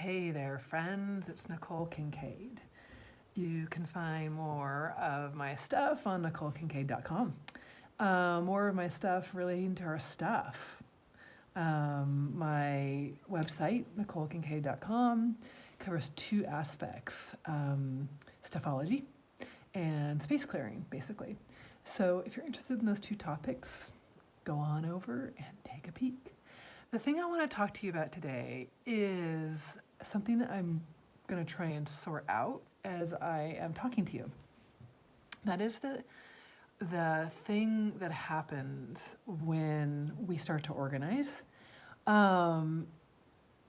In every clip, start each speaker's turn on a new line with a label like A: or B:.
A: Hey there, friends. It's Nicole Kincaid. You can find more of my stuff on NicoleKincaid.com. More of my stuff relating to our stuff. My website, NicoleKincaid.com, covers two aspects, stuffology and space clearing, basically. So if you're interested in those two topics, go on over and take a peek. The thing I want to talk to you about today is something that I'm going to try and sort out as I am talking to you. That is the thing that happens when we start to organize in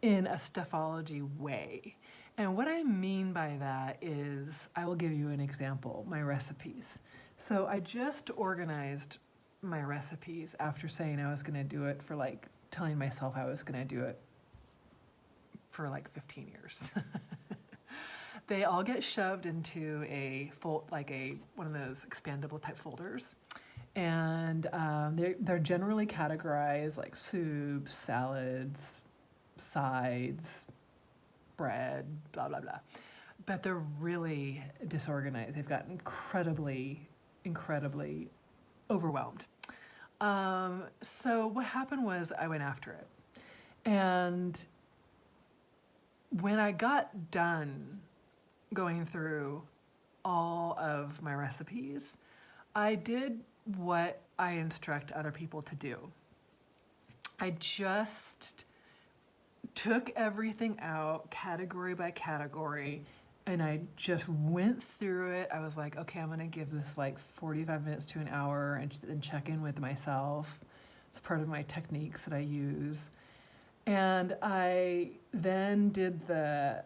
A: a stuffology way. And what I mean by that is, I will give you an example, my recipes. So I just organized my recipes after saying I was going to do it for telling myself I was going to do it for 15 years. They all get shoved into a one of those expandable type folders, and they're generally categorized like soups, salads, sides, bread, blah blah blah. But they're really disorganized. They've got incredibly overwhelmed. So what happened was I went after it. And when I got done going through all of my recipes, I did what I instruct other people to do. I just took everything out category by category, and I just went through it. I was like, okay, I'm gonna give this 45 minutes to an hour and then check in with myself. It's part of my techniques that I use. And I then did the,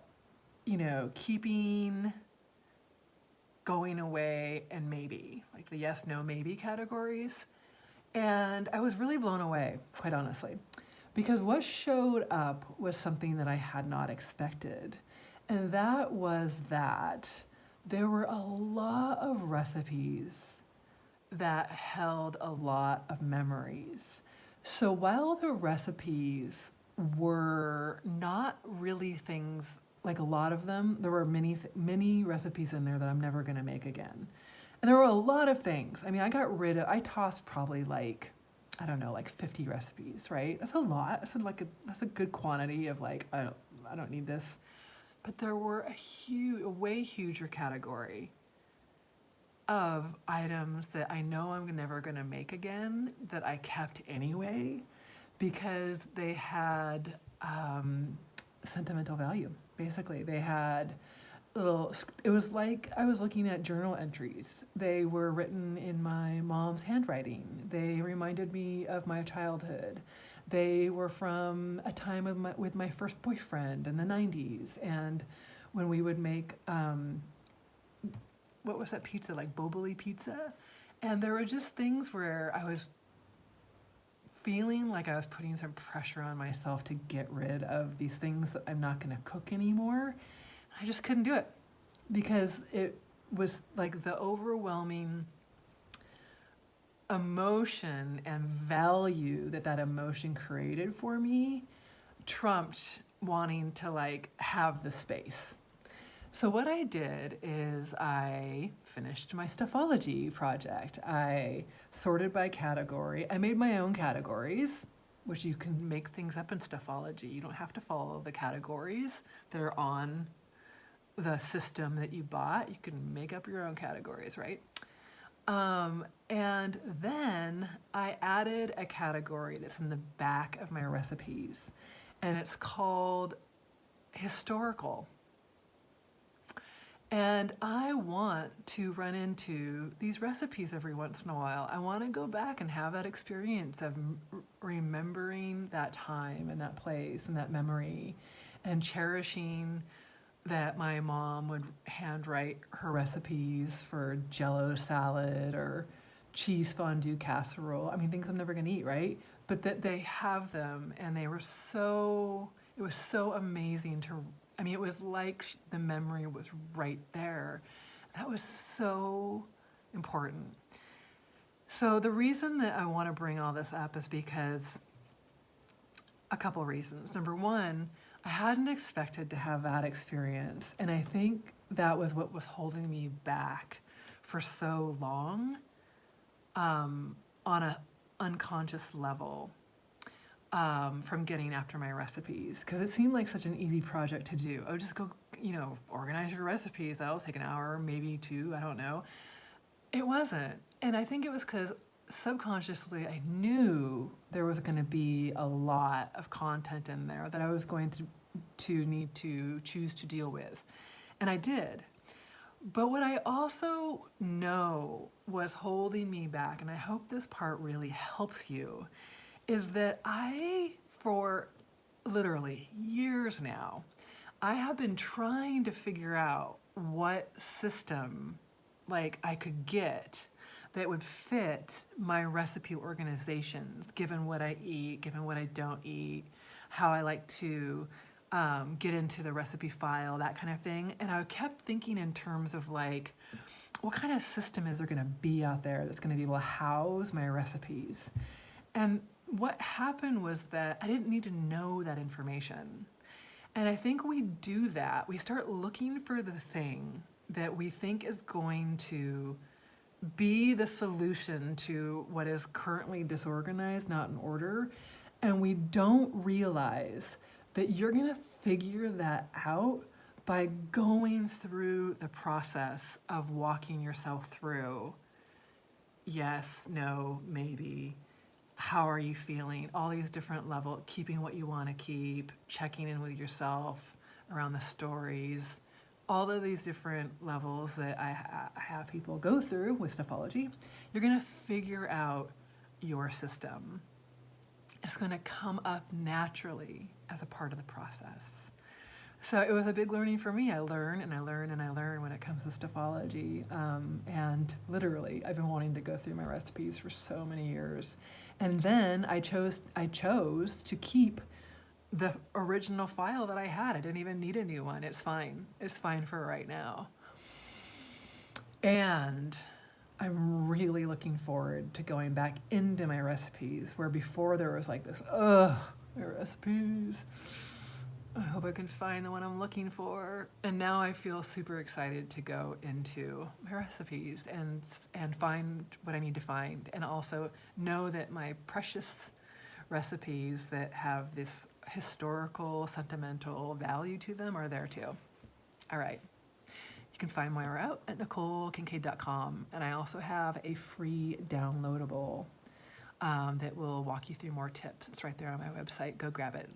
A: keeping, going away, and maybe, like the yes, no, maybe categories. And I was really blown away, quite honestly, because what showed up was something that I had not expected. And that was that there were a lot of recipes that held a lot of memories. So while the recipes were not really things, like a lot of them, there were many recipes in there that I'm never gonna make again. And there were a lot of things. I mean, I tossed probably 50 recipes, right? That's a lot. That's a good quantity of I don't need this. But there were a way huger category of items that I know I'm never gonna make again that I kept anyway because they had sentimental value. Basically, they had it was like I was looking at journal entries. They were written in my mom's handwriting. They reminded me of my childhood. They were from a time with my first boyfriend in the 90s, and when we would make, what was that pizza, Boboli pizza? And there were just things where I was feeling like I was putting some pressure on myself to get rid of these things that I'm not gonna cook anymore. I just couldn't do it because it was the overwhelming emotion and value that emotion created for me trumped wanting to have the space. So what I did is I finished my stuffology project. I sorted by category. I made my own categories, which you can make things up in stuffology. You don't have to follow the categories that are on the system that you bought. You can make up your own categories, right? And then I added a category that's in the back of my recipes, and it's called historical. And I want to run into these recipes every once in a while. I want to go back and have that experience of remembering that time and that place and that memory and cherishing that my mom would handwrite her recipes for Jell-O salad or cheese fondue casserole. I mean, things I'm never gonna eat, right? But that they have them, and it was so amazing it was like the memory was right there. That was so important. So the reason that I want to bring all this up is because a couple reasons. Number one, I hadn't expected to have that experience. And I think that was what was holding me back for so long, on a unconscious level, from getting after my recipes. Because it seemed like such an easy project to do. I would just go, organize your recipes. That'll take an hour, maybe two, I don't know. It wasn't. And I think it was because subconsciously I knew there was going to be a lot of content in there that I was going to need to choose to deal with. And I did. But what I also know was holding me back, and I hope this part really helps you, is that for literally years now, I have been trying to figure out what system I could get that would fit my recipe organizations, given what I eat, given what I don't eat, how I like to get into the recipe file, that kind of thing. And I kept thinking in terms of what kind of system is there gonna be out there that's gonna be able to house my recipes? And what happened was that I didn't need to know that information. And I think we do that. We start looking for the thing that we think is going to be the solution to what is currently disorganized, not in order. And we don't realize that you're going to figure that out by going through the process of walking yourself through yes, no, maybe, how are you feeling, all these different levels, keeping what you want to keep, checking in with yourself around the stories, all of these different levels that I have people go through with Stuffology. You're going to figure out your system. It's going to come up naturally as a part of the process. So it was a big learning for me. I learn and I learn and I learn when it comes to Stuffology. And literally, I've been wanting to go through my recipes for so many years. And then I chose to keep the original file that I had. I didn't even need a new one. It's fine. It's fine for right now. And I'm really looking forward to going back into my recipes, where before there was this, my recipes. I hope I can find the one I'm looking for. And now I feel super excited to go into my recipes and find what I need to find. And also know that my precious recipes that have this historical, sentimental value to them are there too. All right. You can find Moira out at NicoleKincaid.com. And I also have a free downloadable that will walk you through more tips. It's right there on my website. Go grab it.